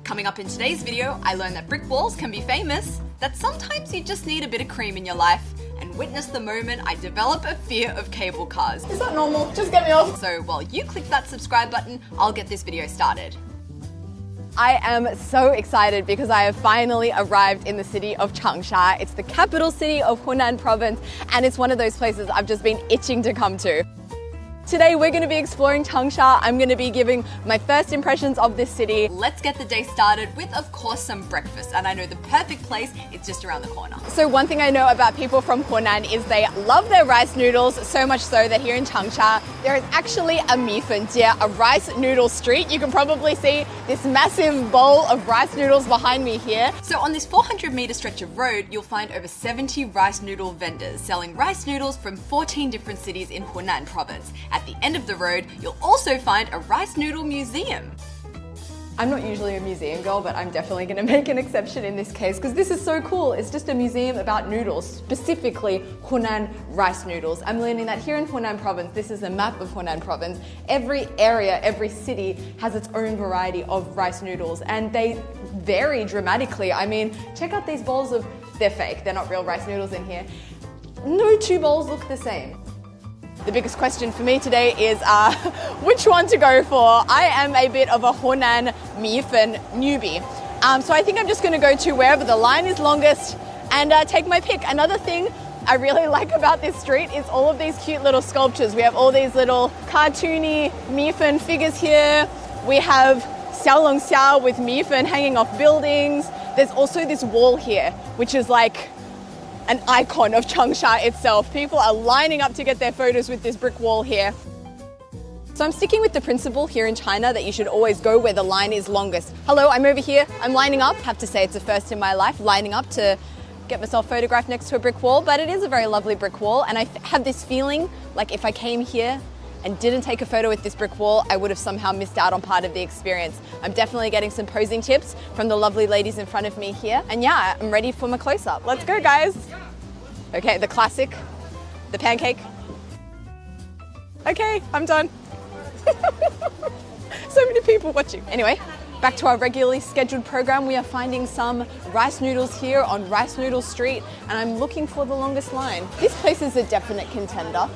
Coming up in today's video, I learned that brick walls can be famous, that sometimes you just need a bit of cream in your life, and witness the moment I develop a fear of cable cars. Is that normal? Just get me off. So while you click that subscribe button, I'll get this video started. I am so excited because I have finally arrived in the city of Changsha. It's the capital city of Hunan province, and it's one of those places I've just been itching to come to. Today we're going to be exploring Changsha. I'm going to be giving my first impressions of this city. Let's get the day started with, of course, some breakfast. And I know the perfect place, it's just around the corner. So one thing I know about people from Hunan is they love their rice noodles, so much so that here in Changsha, there is actually a mifen jie, a rice noodle street. You can probably see this massive bowl of rice noodles behind me here. So on this 400-meter stretch of road, you'll find over 70 rice noodle vendors selling rice noodles from 14 different cities in Hunan province. At the end of the road, you'll also find a rice noodle museum. I'm not usually a museum girl, but I'm definitely going to make an exception in this case because this is so cool. It's just a museum about noodles, specifically Hunan rice noodles. I'm learning that here in Hunan province, this is a map of Hunan province. Every area, every city has its own variety of rice noodles, and they vary dramatically. I mean, check out these bowls of, they're fake, they're not real rice noodles in here. No two bowls look the same. The biggest question for me today is which one to go for. I am a bit of a Hunan mifen newbie. So I think I'm just going to go to wherever the line is longest and take my pick. Another thing I really like about this street is all of these cute little sculptures. We have all these little cartoony mifen figures here. We have xiaolong xiao with mifen hanging off buildings. There's also this wall here, which is like an icon of Changsha itself. People are lining up to get their photos with this brick wall here. So I'm sticking with the principle here in China that you should always go where the line is longest. Hello, I'm over here, I'm lining up. Have to say it's a first in my life, lining up to get myself photographed next to a brick wall, but it is a very lovely brick wall, and I have this feeling like if I came here and didn't take a photo with this brick wall, I would have somehow missed out on part of the experience. I'm definitely getting some posing tips from the lovely ladies in front of me here. And yeah, I'm ready for my close-up. Let's go, guys. Okay, the classic, the pancake. Okay, I'm done. So many people watching. Anyway, back to our regularly scheduled program. We are finding some rice noodles here on Rice Noodle Street, and I'm looking for the longest line. This place is a definite contender.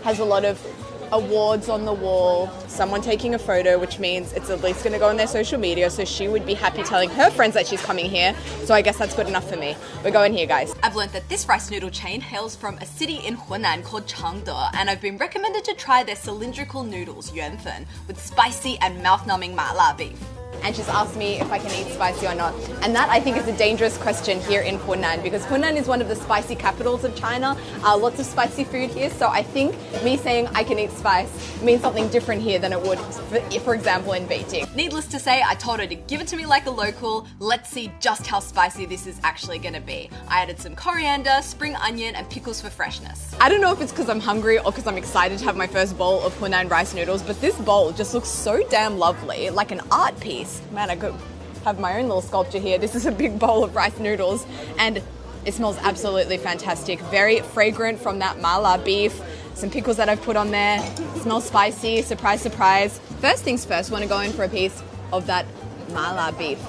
Has a lot of awards on the wall, someone taking a photo, which means it's at least going to go on their social media, so she would be happy telling her friends that she's coming here, so I guess that's good enough for me. We're going here, guys. I've learned that this rice noodle chain hails from a city in Hunan called Changde, and I've been recommended to try their cylindrical noodles, yuanfen, with spicy and mouth-numbing mala beef. And she's asked me if I can eat spicy or not. And that, I think, is a dangerous question here in Hunan because Hunan is one of the spicy capitals of China. Lots of spicy food here, so I think me saying I can eat spice means something different here than it would, for example, in Beijing. Needless to say, I told her to give it to me like a local. Let's see just how spicy this is actually going to be. I added some coriander, spring onion, and pickles for freshness. I don't know if it's because I'm hungry or because I'm excited to have my first bowl of Hunan rice noodles, but this bowl just looks so damn lovely, like an art piece. Man, I could have my own little sculpture here. This is a big bowl of rice noodles and it smells absolutely fantastic. Very fragrant from that mala beef. Some pickles that I've put on there. Smells spicy, surprise, surprise. First things first, want to go in for a piece of that mala beef.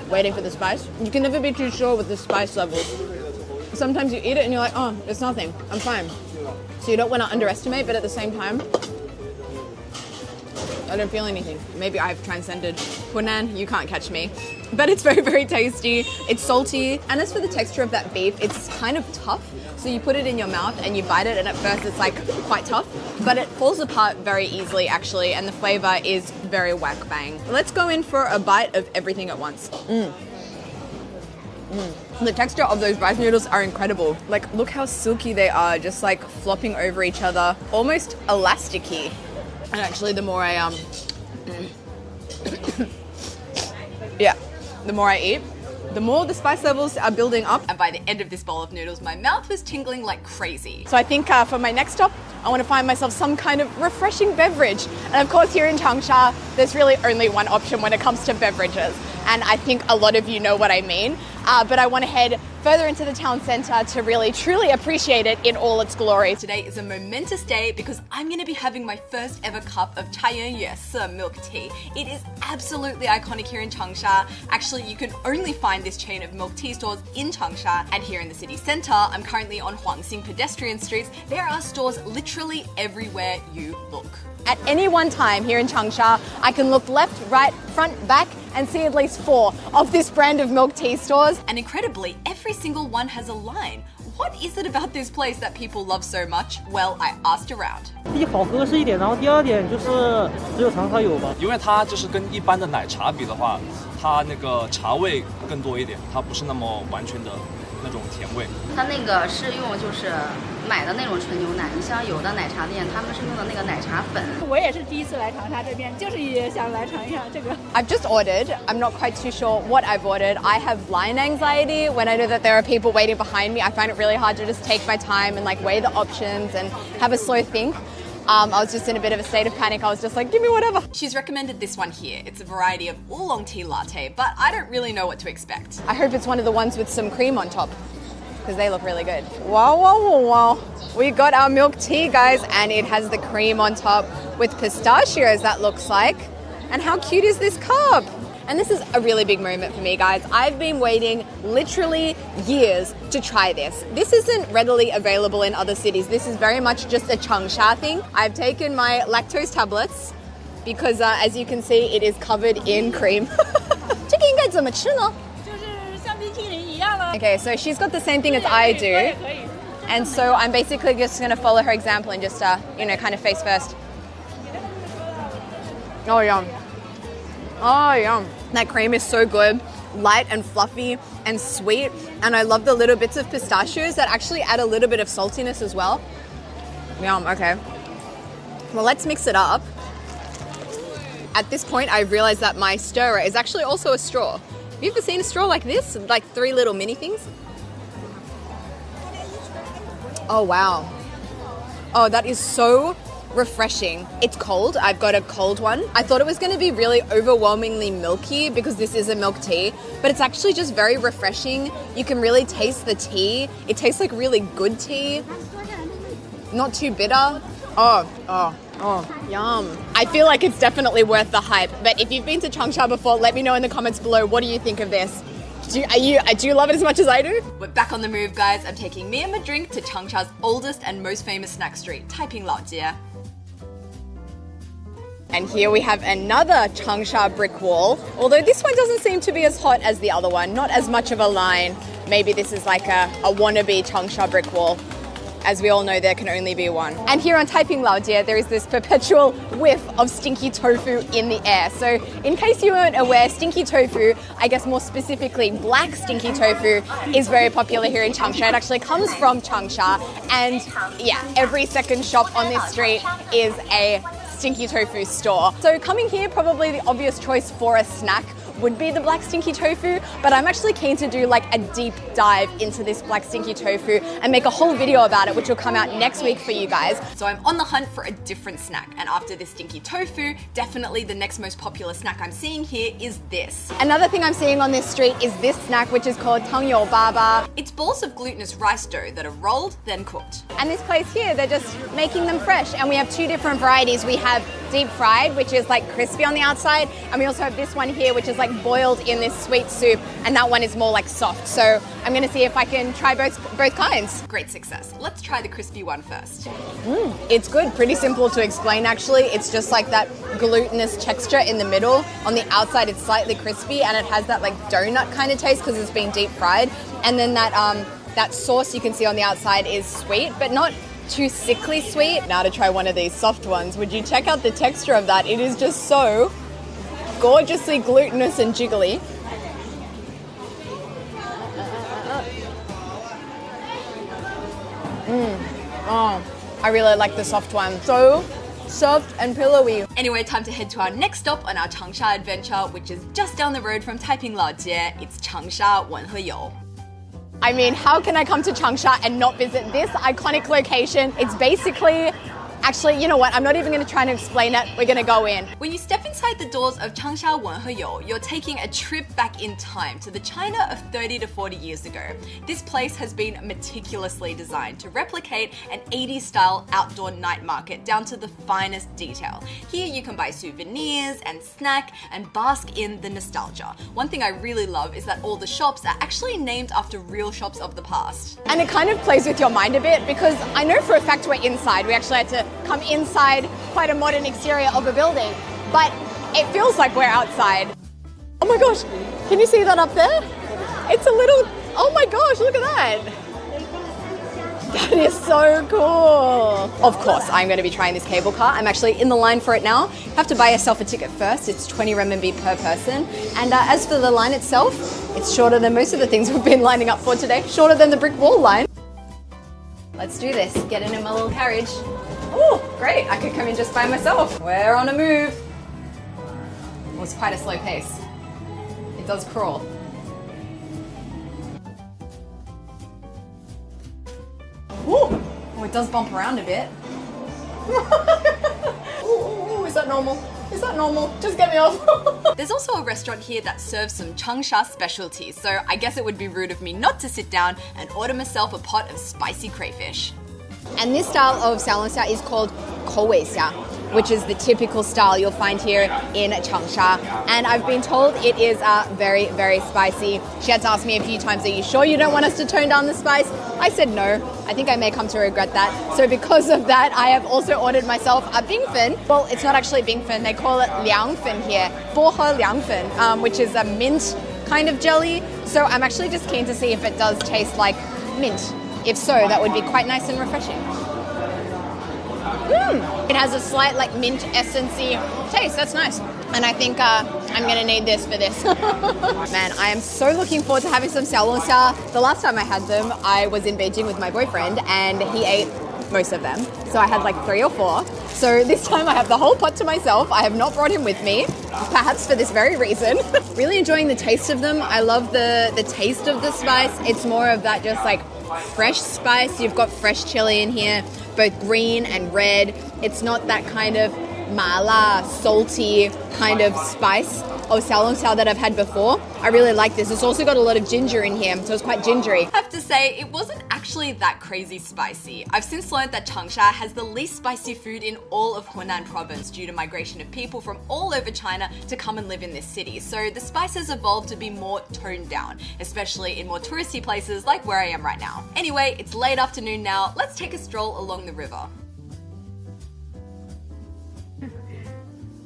Waiting for the spice. You can never be too sure with the spice level. Sometimes you eat it and you're like, oh, it's nothing, I'm fine. So you don't want to underestimate, but at the same time, I don't feel anything. Maybe I've transcended Hunan, you can't catch me. But it's very, very tasty. It's salty. And as for the texture of that beef, it's kind of tough. So you put it in your mouth and you bite it and at first it's like quite tough, but it falls apart very easily actually, and the flavor is very whack bang. Let's go in for a bite of everything at once. The texture of those rice noodles are incredible. Like, look how silky they are, just like flopping over each other, almost elasticy. And actually, the more I the more I eat, the more the spice levels are building up. And by the end of this bowl of noodles, my mouth was tingling like crazy. So I think for my next stop, I want to find myself some kind of refreshing beverage. And of course, here in Changsha, there's really only one option when it comes to beverages. And I think a lot of you know what I mean. But I want to head further into the town centre to really truly appreciate it in all its glory. Today is a momentous day because I'm going to be having my first ever cup of茶颜悦色milk tea. It is absolutely iconic here in Changsha. Actually, you can only find this chain of milk tea stores in Changsha. And here in the city centre, I'm currently on Huangxing pedestrian streets. There are stores literally everywhere you look. At any one time here in Changsha, I can look left, right, front, back, and see at least 4 of this brand of milk tea stores. And incredibly, every single one has a line. What is it about this place that people love so much? Well, I asked around. 第一好喝是一点，然后第二点就是只有长沙有吧。因为它就是跟一般的奶茶比的话，它那个茶味更多一点，它不是那么完全的那种甜味。它那个是用就是买的那种纯牛奶，你像有的奶茶店他们是用的那个奶茶粉。我也是第一次来长沙这边，就是也想来尝一下这个。I've just ordered. I'm not quite too sure what I've ordered. I have line anxiety. When I know that there are people waiting behind me, I find it really hard to just take my time and like weigh the options and have a slow think. I was just in a bit of a state of panic. I was just like, give me whatever. She's recommended this one here. It's a variety of oolong tea latte, but I don't really know what to expect. I hope it's one of the ones with some cream on top, because they look really good. Wow, wow, wow, wow. We got our milk tea, guys, and it has the cream on top with pistachios, that looks like. And how cute is this cup? And this is a really big moment for me, guys. I've been waiting literally years to try this. This isn't readily available in other cities. This is very much just a Changsha thing. I've taken my lactose tablets because, as you can see, it is covered in cream. 这个应该怎么吃呢？就是像冰淇淋一样了。 Okay, so she's got the same thing as I do. And so I'm basically just going to follow her example and just, kind of face first. Oh, yum. Oh, yum. That cream is so good, light and fluffy and sweet. And I love the little bits of pistachios that actually add a little bit of saltiness as well. Yum, okay. Well, let's mix it up. At this point, I realized that my stirrer is actually also a straw. Have you ever seen a straw like this? Like 3 little mini things? Oh, wow. Oh, that is so refreshing. It's cold. I've got a cold one. I thought it was going to be really overwhelmingly milky because this is a milk tea, but it's actually just very refreshing. You can really taste the tea. It tastes like really good tea. Not too bitter. Oh, yum. I feel like it's definitely worth the hype, but if you've been to Changsha before, let me know in the comments below, what do you think of this? Do you love it as much as I do? We're back on the move, guys. I'm taking me and my drink to Changsha's oldest and most famous snack street, Taiping Laojie. And here we have another Changsha brick wall, although this one doesn't seem to be as hot as the other one, not as much of a line. Maybe this is like a wannabe Changsha brick wall. As we all know, there can only be one. And here on Taiping Laojie, there is this perpetual whiff of stinky tofu in the air. So in case you weren't aware, stinky tofu, I guess more specifically black stinky tofu, is very popular here in Changsha. It actually comes from Changsha. And yeah, every second shop on this street is a stinky tofu store. So coming here, probably the obvious choice for a snack would be the black stinky tofu, but I'm actually keen to do like a deep dive into this black stinky tofu and make a whole video about it, which will come out next week for you guys. So I'm on the hunt for a different snack, and after this stinky tofu, definitely the next most popular snack I'm seeing here is this. Another thing I'm seeing on this street is this snack, which is called糖油粑粑. It's balls of glutinous rice dough that are rolled, then cooked. And this place here, they're just making them fresh, and we have 2 different varieties. We have deep fried, which is like crispy on the outside, and we also have this one here, which is like boiled in this sweet soup, and that one is more like soft. So I'm gonna see if I can try both kinds. Great success. Let's try the crispy one first. It's good, pretty simple to explain actually. It's just like that glutinous texture in the middle. On the outside it's slightly crispy, and it has that like donut kind of taste because it's been deep fried. And then that sauce you can see on the outside is sweet, but not too sickly sweet. Now to try one of these soft ones. Would you check out the texture of that? It is just so gorgeously glutinous and jiggly. Oh, I really like the soft one. So soft and pillowy. Anyway, time to head to our next stop on our Changsha adventure, which is just down the road from Taiping Laojie. It's Changsha Wenheyou. I mean, how can I come to Changsha and not visit this iconic location? It's basically Actually, you know what? I'm not even going to try and explain it. We're going to go in. When you step inside the doors of Changsha Wenheyou, you're taking a trip back in time to the China of 30 to 40 years ago. This place has been meticulously designed to replicate an 80s style outdoor night market down to the finest detail. Here you can buy souvenirs and snack and bask in the nostalgia. One thing I really love is that all the shops are actually named after real shops of the past. And it kind of plays with your mind a bit because I know for a fact we're inside. We actually had to come inside quite a modern exterior of a building, but it feels like we're outside. Oh my gosh, can you see that up there? It's a little, oh my gosh, look at that. That is so cool. Of course, I'm going to be trying this cable car. I'm actually in the line for it now. You have to buy yourself a ticket first. It's 20 renminbi per person. And as for the line itself, it's shorter than most of the things we've been lining up for today. Shorter than the brick wall line. Let's do this. Get in my little carriage. Oh, great. I could come in just by myself. We're on a move. Well, it's quite a slow pace. It does crawl. Ooh. Oh, it does bump around a bit. Ooh, is that normal? Is that normal? Just get me off. There's also a restaurant here that serves some Changsha specialties, so I guess it would be rude of me not to sit down and order myself a pot of spicy crayfish. And this style of xiaolongxia is called kouweixia, which is the typical style you'll find here in Changsha. And I've been told it is very, very spicy. She had to ask me a few times, are you sure you don't want us to tone down the spice? I said no. I think I may come to regret that. So because of that, I have also ordered myself a bingfen. Well, it's not actually bingfen. They call it liangfen here. Bohe liangfen, which is a mint kind of jelly. So I'm actually just keen to see if it does taste like mint. If so, that would be quite nice and refreshing. It has a slight like mint essence-y taste. That's nice. And I think I'm gonna need this for this. Man, I am so looking forward to having some xiaolongxia. The last time I had them, I was in Beijing with my boyfriend and he ate most of them. So I had like 3 or 4. So this time I have the whole pot to myself. I have not brought him with me, perhaps for this very reason. Really enjoying the taste of them. I love the taste of the spice. It's more of that just like fresh spice. You've got fresh chili in here, both green and red. It's not that kind of mala, salty kind of spice of xiaolongxia that I've had before. I really like this. It's also got a lot of ginger in here, so it's quite gingery. I have to say, it wasn't actually that crazy spicy. I've since learned that Changsha has the least spicy food in all of Hunan province due to migration of people from all over China to come and live in this city. So the spice has evolved to be more toned down, especially in more touristy places like where I am right now. Anyway, it's late afternoon now. Let's take a stroll along the river.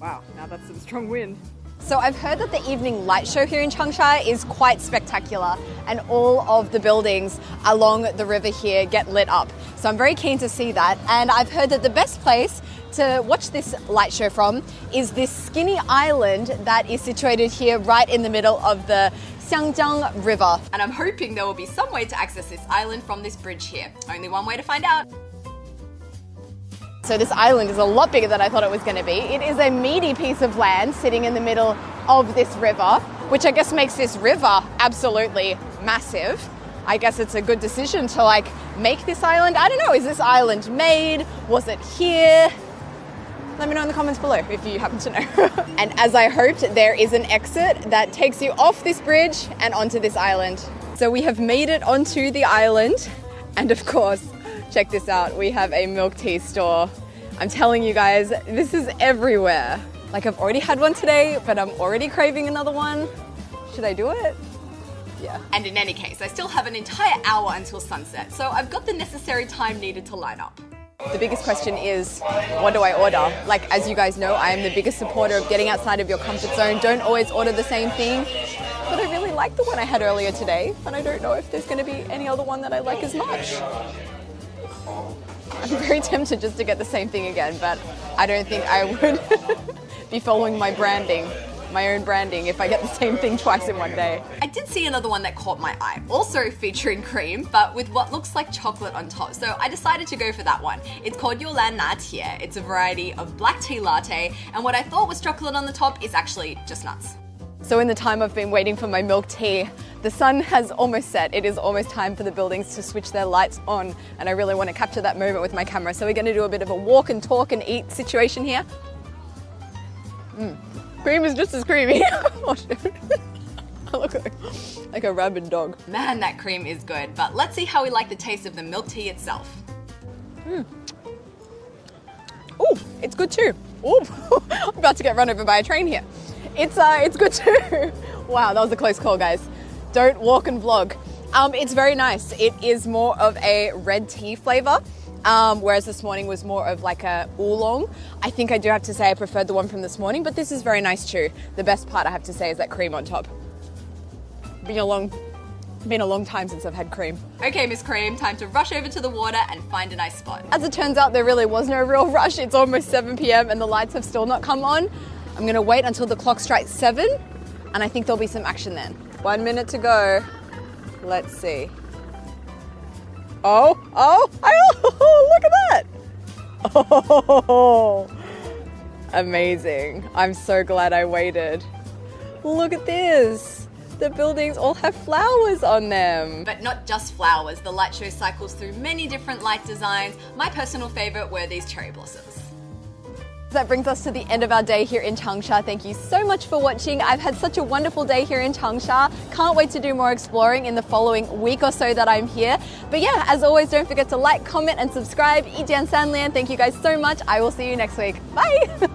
Wow, now that's some strong wind. So I've heard that the evening light show here in Changsha is quite spectacular and all of the buildings along the river here get lit up. So I'm very keen to see that. And I've heard that the best place to watch this light show from is this skinny island that is situated here right in the middle of the Xiangjiang River. And I'm hoping there will be some way to access this island from this bridge here. Only one way to find out. So this island is a lot bigger than I thought it was going to be. It is a meaty piece of land sitting in the middle of this river, which I guess makes this river absolutely massive. I guess it's a good decision to like make this island. I don't know, is this island made? Was it here? Let me know in the comments below if you happen to know. And as I hoped, there is an exit that takes you off this bridge and onto this island. So we have made it onto the island. And of course, check this out, we have a milk tea store. I'm telling you guys, this is everywhere. Like I've already had one today, but I'm already craving another one. Should I do it? Yeah. And in any case, I still have an entire hour until sunset, so I've got the necessary time needed to line up. The biggest question is, what do I order? Like, as you guys know, I am the biggest supporter of getting outside of your comfort zone. Don't always order the same thing. But I really like the one I had earlier today, and I don't know if there's going to be any other one that I like as much. I'm very tempted just to get the same thing again, but I don't think I would be following my branding, my own branding, if I get the same thing twice in one day. I did see another one that caught my eye, also featuring cream, but with what looks like chocolate on top, so I decided to go for that one. It's called Yolan Na Tie. It's a variety of black tea latte, and what I thought was chocolate on the top is actually just nuts. So in the time I've been waiting for my milk tea, the sun has almost set. It is almost time for the buildings to switch their lights on, and I really want to capture that moment with my camera. So we're going to do a bit of a walk and talk and eat situation here. Cream is just as creamy. Oh, shit. I look like a rabid dog. Man, that cream is good, but let's see how we like the taste of the milk tea itself. Oh, it's good too. Ooh, I'm about to get run over by a train here. It's good too. Wow, that was a close call, guys. Don't walk and vlog. It's very nice. It is more of a red tea flavor, whereas this morning was more of like a oolong. I think I do have to say I preferred the one from this morning, but this is very nice too. The best part I have to say is that cream on top. Been a long time since I've had cream. Okay, Miss Cream, time to rush over to the water and find a nice spot. As it turns out, there really was no real rush. It's almost 7 p.m. and the lights have still not come on. I'm gonna wait until the clock strikes 7, and I think there'll be some action then. 1 minute to go. Let's see. Oh, look at that. Oh, amazing. I'm so glad I waited. Look at this. The buildings all have flowers on them. But not just flowers, the light show cycles through many different light designs. My personal favorite were these cherry blossoms. That brings us to the end of our day here in Changsha. Thank you so much for watching. I've had such a wonderful day here in Changsha. Can't wait to do more exploring in the following week or so that I'm here. But yeah, as always, don't forget to like, comment and subscribe. Yijian Sanlian, thank you guys so much. I will see you next week. Bye!